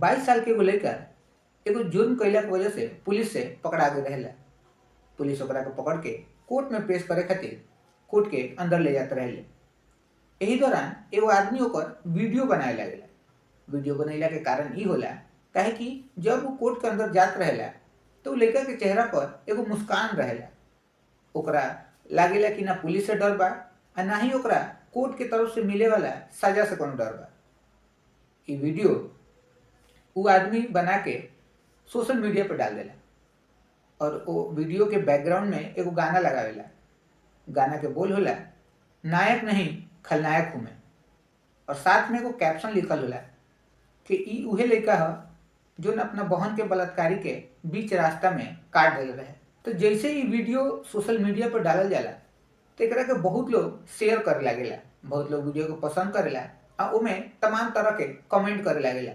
22 साल के एगो लड़का एगो जुर्म कइला के वजह से पुलिस से पकड़ा गए रहेला। पुलिस ओकरा के पकड़ के कोर्ट में पेश करे खातिर कोर्ट के अंदर ले जाते रहेले। एही दौरान एगो आदमी ओकर वीडियो बनाए लागेला। वीडियो बनैला के कारण ई होला काहे कि जब वो कोर्ट के अंदर जात रहेला तो उ लड़का के चेहरा पर एगो मुस्कान रहेला। ओकरा लागेला कि ना पुलिस से डर बा आ ना ही ओकरा कोर्ट के तरफ से मिले वाला सजा से कोनो डर बा। ई वीडियो उ आदमी बना के सोशल मीडिया पर डाल देला और वो वीडियो के बैकग्राउंड में एगो गाना लगावेला। गाना के बोल होला, नायक नहीं खलनायक हूँ मैं, और साथ में एगो कैप्शन लिखल होला कि ई उहे लड़का ह जोन अपना बहन के बलात्कारी के बीच रास्ता में काट देले रहे। तो जैसे ही वीडियो सोशल मीडिया पर डालल जाला तो एकरा के बहुत लोग शेयर करे लागेला, बहुत लोग वीडियो को पसंद करेला आ ओमे तमाम तरह के कमेंट करे लागेला।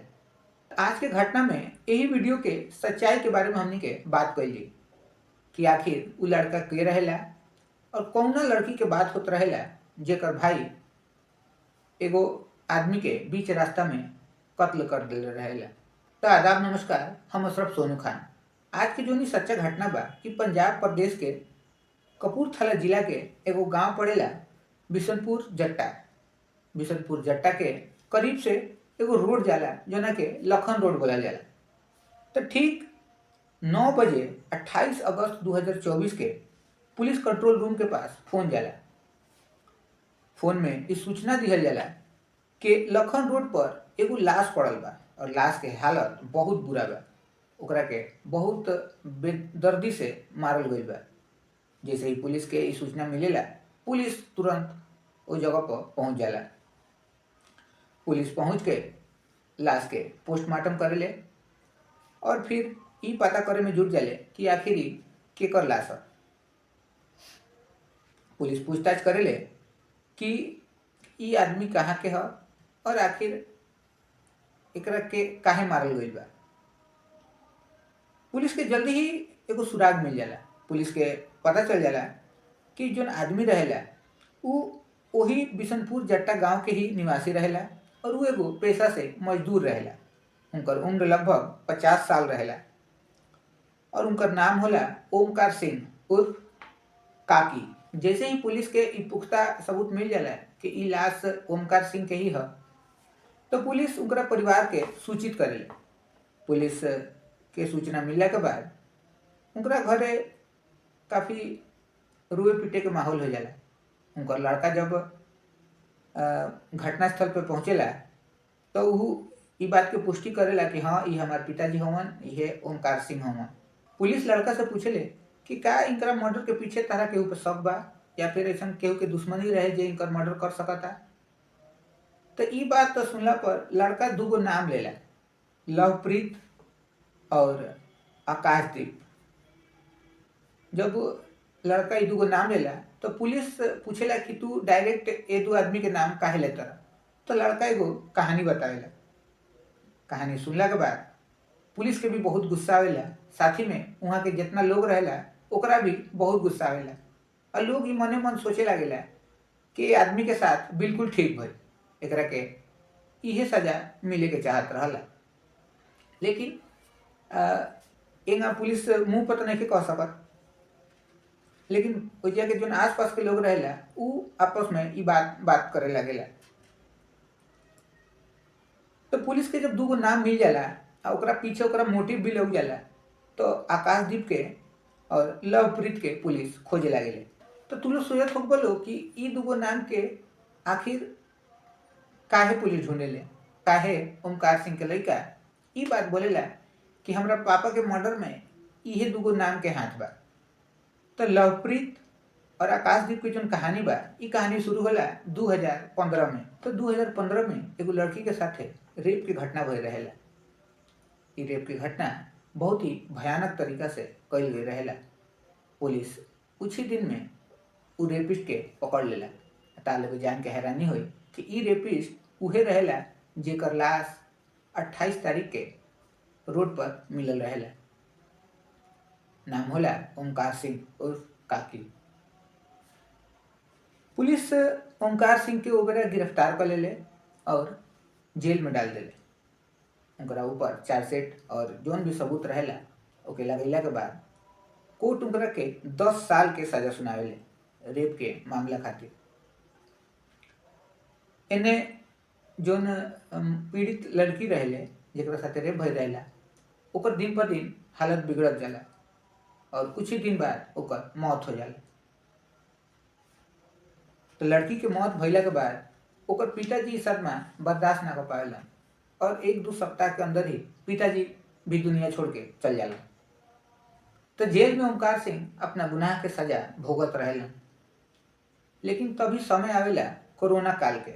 आज के घटना में यही वीडियो के सच्चाई के बारे में हमनी के बात कइली कि आखिर उ लड़का के रहेला और कौना लड़की के बात होत रहेला जेकर भाई एगो आदमी के बीच रास्ता में कत्ल कर देले रहेला। तो आदाब नमस्कार, हम अशरफ सोनू खान। आज के जोनी सच्चा घटना बा कि पंजाब प्रदेश के कपूरथला जिला के एगो गांव पड़ेला बिशनपुर जट्टा। बिशनपुर जट्टा के करीब से एगो रोड जाला जोना के लखन रोड बोला जाला। तो ठीक 9 बजे 28 अगस्त 2024 के पुलिस कंट्रोल रूम के पास फोन जाला। फोन में इस सूचना दिहल जाला कि लखन रोड पर एगो लाश पड़ल बा और लाश के हालत बहुत बुरा बा। ओकरा के बहुत बेदर्दी से मारल गइल बा। जैसे ही पुलिस के ई सूचना मिलेला, पुलिस तुरंत उस जगह पर पहुंच जाला। पुलिस पहुंच के लाश के पोस्टमार्टम करेले और फिर ई पता करे में जुट जाले कि आखिर ई केकर लाश है। पुलिस पूछताछ करेले कि ई आदमी कहाँ के ह और आखिर एकरा के काहे मारल गइल बा। पुलिस के जल्दी ही एगो सुराग मिल जाला। पुलिस के पता चल जाला कि जोन आदमी रहेला उ वही बिशनपुर जट्टा गांव के ही निवासी रहेला और उ एगो पेशा से मजदूर रहेला। उनकर उम्र लगभग 50 साल रहेला और उनकर नाम होला ओमकार सिंह उर्फ काकी। जैसे ही पुलिस के ई पुख्ता सबूत मिल जाला कि ई लाश ओमकार सिंह के ही ह, तो पुलिस उनकरा परिवार के सूचित करेले। पुलिस के सूचना मिलला के बाद उनकरा घरे काफ़ी रुए पीटे के माहौल हो जाला। उनकर लड़का जब घटनास्थल पे पहुँचेला तो उ ई बात के पुष्टि करेला कि हाँ ई हमार पिताजी हवन, ये ओमकार सिंह हवन। पुलिस लड़का से पूछेले कि का इनकरा मर्डर के पीछे तारा केहू पे शक बा या फिर ऐसा केहू के दुश्मनी रहे जे इनकर मर्डर कर सकता। तो ई बात तो सुनला पर लड़का दूगो नाम लेला, लवप्रीत और आकाशदीप। जब लड़का ई दूगो नाम लेला तो पुलिस पूछेला कि तू डायरेक्ट ए दो आदमी के नाम काहे लेता। तो लड़का एगो कहानी बतावेला। कहानी सुनला के बाद पुलिस के भी बहुत गुस्सा आवेला, साथ ही में वहाँ के जितना लोग रहेला ओकरा भी बहुत गुस्सा आवेला और लोग ई मने मन सोचे लागेला कि आदमी के साथ बिल्कुल ठीक भइल, एकरा के इहे सजा मिले के चाहत रहला। लेकिन एंगा पुलिस मुंह पर तो नहीं कह सकत, लेकिन ओइजा के जोन आसपास के लोग रहेला उ आपस में ई बात करे लागेला। तो पुलिस के जब दूगो नाम मिल जाला आ ओकरा पीछे ओकरा मोटिव भी लग जाला तो आकाशदीप के और लवप्रीत के पुलिस खोजे लागेले। तो तू लोग सोचत हो बोलो कि ई दूगो नाम के आखिर काहे पुलिस ढूंढेले, काहे ओमकार सिंह के लड़का ई बात बोलेला कि हमरा पापा के मर्डर में इहे दूगो नाम के हाथ बा। तो लवप्रीत और आकाशदीप की जो कहानी बा, ई कहानी शुरू होला 2015 में। तो 2015 में एगो लड़की के साथे रेप की घटना भइल रहेला। ई रेप की घटना बहुत ही भयानक तरीका से कइल गई रहेला। पुलिस कुछ ही दिन में उ रेपिस्ट के पकड़ लेला। ताले जान के हैरानी हुई कि ई रेपिस्ट उहे रहेला जेकर लाश 28 तारीख के रोड पर मिलल रहेला। नाम होला ओमकार सिंह उर्फ काकी। पुलिस ओमकार सिंह के ओकरा गिरफ्तार कर लेले और जेल में डाल देले। उनकरा ऊपर चार्जशीट और जोन भी सबूत रहेला ओके लगैला के बाद कोर्ट उनकरा के 10 साल के सजा सुनावेले रेप के मामला खातिर। एने जोन पीड़ित लड़की रहेले जेकरा साथे रेप भइल रहेला ओकर दिन पर दिन हालत बिगड़त जाला और कुछ ही दिन बाद ओकर मौत हो जाला। तो लड़की के मौत भइला के बाद ओकर पिताजी ई सदमा बर्दाश्त ना कर पावेलन और 1-2 सप्ताह के अंदर ही पिताजी भी दुनिया छोड़ के चल जाला। तो जेल में ओमकार सिंह अपना गुनाह के सजा भोगत रहेलन। लेकिन तभी समय आवेला कोरोना काल के।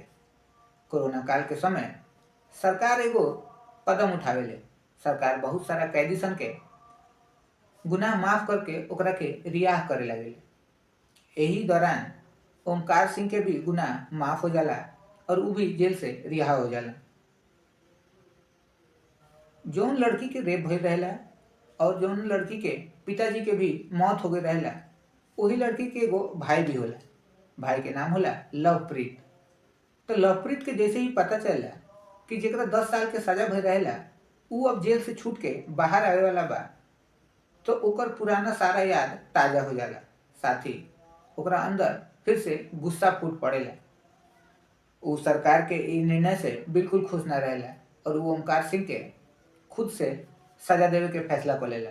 कोरोना काल के समय सरकार एगो कदम उठावेले। सरकार बहुत सारा कैदी सन के गुनाह माफ करके ओकरा के रिहा करे लगेले। यही दौरान ओमकार सिंह के भी गुनाह माफ हो जाला और उ भी जेल से रिहा हो जाला। जौन लड़की के रेप भइल रहेला और जौन लड़की के पिताजी के भी मौत हो गई रहेला वही लड़की के एगो भाई भी होला। भाई के नाम होला लवप्रीत। तो लवप्रीत के जैसे ही पता चला कि जेकरा 10 साल के सजा भइल रहेला उ अब जेल से छूट के बाहर आवे वाला बा तो ओकर पुराना सारा याद ताजा हो जाला। साथ ही ओकरा अंदर फिर से गुस्सा फूट पड़ेला। उ सरकार के ई निर्णय से बिल्कुल खुश ना रहेला और वो ओमकार सिंह के खुद से सजा देवे के फैसला कर लेला।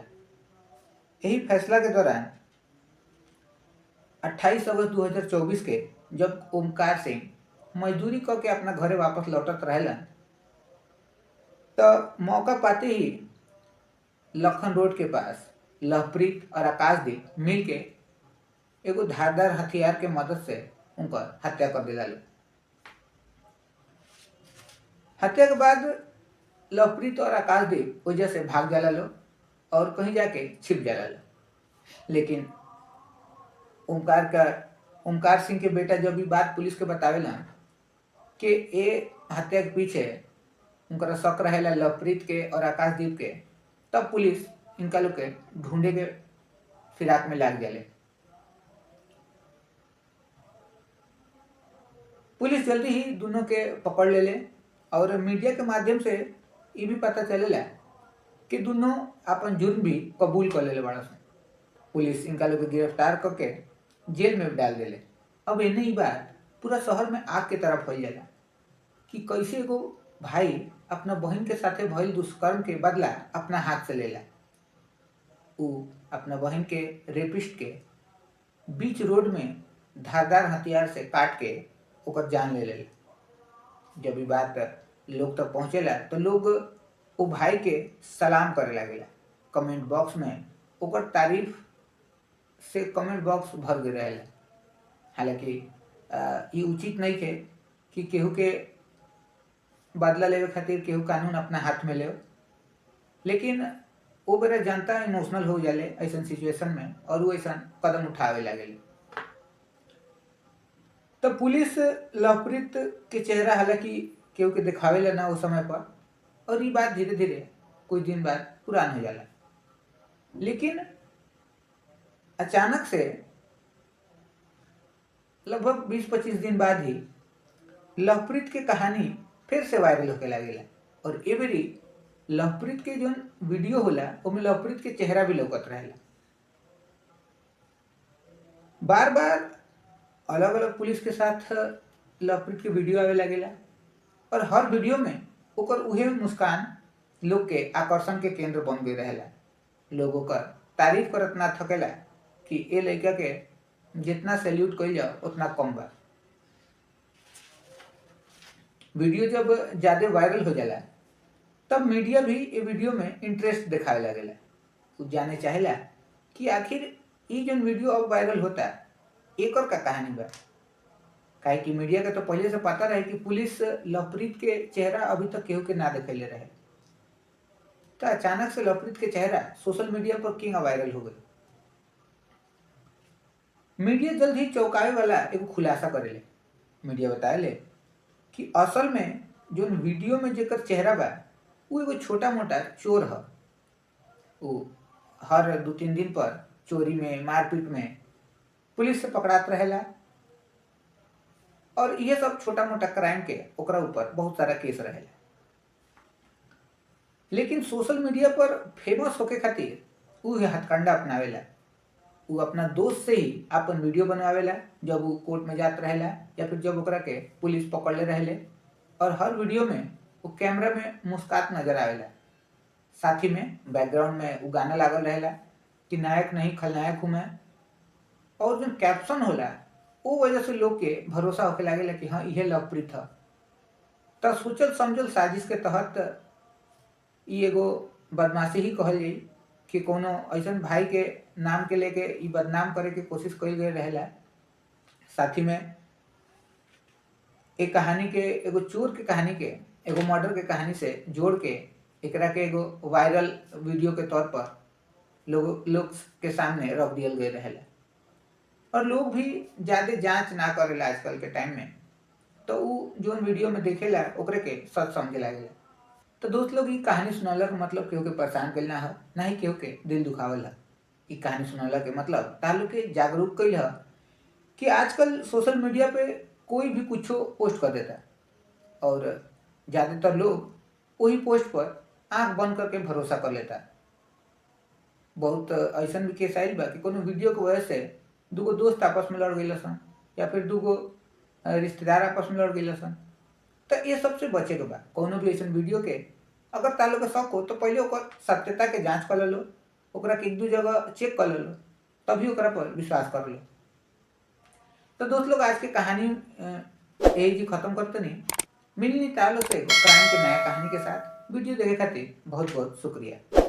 यही फैसला के दौरान 28 अगस्त 2024 के जब ओमकार सिंह मजदूरी करके अपना घरे वापस लौटत रहेलन तो मौका पाते ही लखन रोड के पास लवप्रीत और आकाशदीप मिल के एगो धारदार हथियार के मदद से उनकर हत्या कर देला लोग। हत्या के बाद लवप्रीत और आकाशदीप वजह से भाग जाला लोग और कहीं जाके छिप जाला लोग। लेकिन ओमकार सिंह के बेटा जब भी बात पुलिस के बतावेला कि ये हत्या के पीछे उनका शक रहेला लवप्रीत के और आकाशदीप के, तब पुलिस इनका लोग के ढूंढे के फिराक में लाग जाले। पुलिस जल्दी ही दोनों के पकड़ लेले और मीडिया के माध्यम से ये भी पता चलेला कि दोनों अपन जुर्म भी कबूल कर लेले बड़ा सन। पुलिस इनका लोग के गिरफ्तार करके जेल में डाल देले। अब इन्हें ही बात पूरा शहर में आग के तरफ हो जाला कि कैसे एगो भाई अपना बहन के साथे भइल दुष्कर्म के बदला अपना हाथ से लेला। उ अपना बहन के रेपिस्ट के बीच रोड में धारदार हथियार से काट के ओकर जान ले लेला। जब ये बात लोग तक पहुंचेला तो लोग वो भाई के सलाम करे लगेला। कमेंट बॉक्स में ओकर तारीफ से कमेंट बॉक्स भर गए रहेला। हालांकि ये उचित नहीं है कि केहू के बदला लेवे खातिर केहू कानून अपना हाथ में ले, लेकिन वो बेरा जनता इमोशनल हो जाले ऐसा सिचुएशन में और वो ऐसा कदम उठावे लगेले। तो पुलिस लवप्रीत के चेहरा हालांकि केहू के दिखावे ना उस समय पर और ये बात धीरे धीरे कुछ दिन बाद पुरान हो जाला। लेकिन अचानक से लगभग 20-25 दिन बाद ही लवप्रीत के कहानी फिर से वायरल होके लगेला और ए बेरी लवप्रीत के जो वीडियो होला उसमें लवप्रीत के चेहरा भी लौकत रहेला। बार बार अलग अलग पुलिस के साथ लवप्रीत के वीडियो आवे लगेला और हर वीडियो में ओकर उहे मुस्कान लोग के आकर्षण के केंद्र बन गए रहेला। लोग ओकर तारीफ करत ना थकेला कि ए लड़का के जितना सैल्यूट कइल जाओ उतना कम बा। वीडियो जब ज्यादा वायरल हो जाला तब मीडिया भी ये वीडियो में इंटरेस्ट दिखावे लगेला। वो जाने चाहेला कि आखिर ये जो वीडियो अब वायरल होता एक और का कहानी बा। काहे कि मीडिया का तो पहले से पता रहे कि पुलिस लवप्रीत के चेहरा अभी तक केहू के ना दिखैले रहे। तो अचानक से लवप्रीत के चेहरा सोशल मीडिया पर किंग वायरल हो गई। मीडिया जल्द ही चौंकावे वाला एगो खुलासा करेले। मीडिया बताएले कि असल में जो वीडियो में जेकर चेहरा बा वो एगो छोटा मोटा चोर है। वो हर 2-3 दिन पर चोरी में मारपीट में पुलिस से पकड़ात रहेला और ये सब छोटा मोटा क्राइम के ओकरा ऊपर बहुत सारा केस रहेला। लेकिन सोशल मीडिया पर फेमस होके खातिर उ ये हथकंडा अपनावेला। उ अपना दोस्त से ही अपन वीडियो बनवावेला जब वो कोर्ट में जात रहेला या फिर जब ओकरा के पुलिस पकड़ ले रहेले। और हर वीडियो में वो कैमरा में मुस्कात नजर आवेला। साथ ही में बैकग्राउंड में वो गाना लागल रहेला कि नायक नहीं खलनायक हूँ मैं। और जो कैप्शन होला वो वजह से लोग के भरोसा होके लागेला कि हाँ इहे लवप्रीत ह। त सोचल समझल साजिश के तहत ई एगो बदमाशी ही कहल जाई कि कोनो ऐसन भाई के नाम के लेके ई बदनाम करे के कोशिश कईल गई रहेला। साथ ही में एक कहानी के एगो चोर के कहानी के एगो मर्डर के कहानी से जोड़ के एकरा के एगो वायरल वीडियो के तौर पर लोग के सामने रख दियल गए रहेला। और लोग भी ज्यादा जांच ना करेला आजकल के टाइम में, तो उ जोन वीडियो में देखेला ओकरे के सच समझे लागेला। तो दोस्त लोग, ई कहानी सुनौला के मतलब केहू के परेशान कइल ना ह, ना ही केहू के दिल दुखावल ह। ई कहानी सुनौला के मतलब तालु के जागरूक कइल ह कि आजकल सोशल मीडिया पे कोई भी कुछो पोस्ट कर देता और ज्यादातर लोग वही पोस्ट पर आंख बंद करके भरोसा कर लेता। बहुत ऐसन भी केस आइल बा कि कोनो वीडियो के वजह से दूगो दोस्त आपस में लड़ गइल सन या फिर दूगो रिश्तेदार आपस में लड़ गइल सन। तो ये सबसे बचे के बा। कोनो भी ऐसन वीडियो के अगर तालो के शक हो तो पहले ओकर सत्यता के जांच कर लो, ओकरा के एक दू जगह चेक कर लो, तभी ओकरा पर विश्वास कर लो। तो दोस्त लोग, आज की कहानी यही जी खत्म करते नहीं। मिलनी तालो से क्राइम के नया कहानी के साथ। वीडियो देखे खातिर बहुत बहुत शुक्रिया।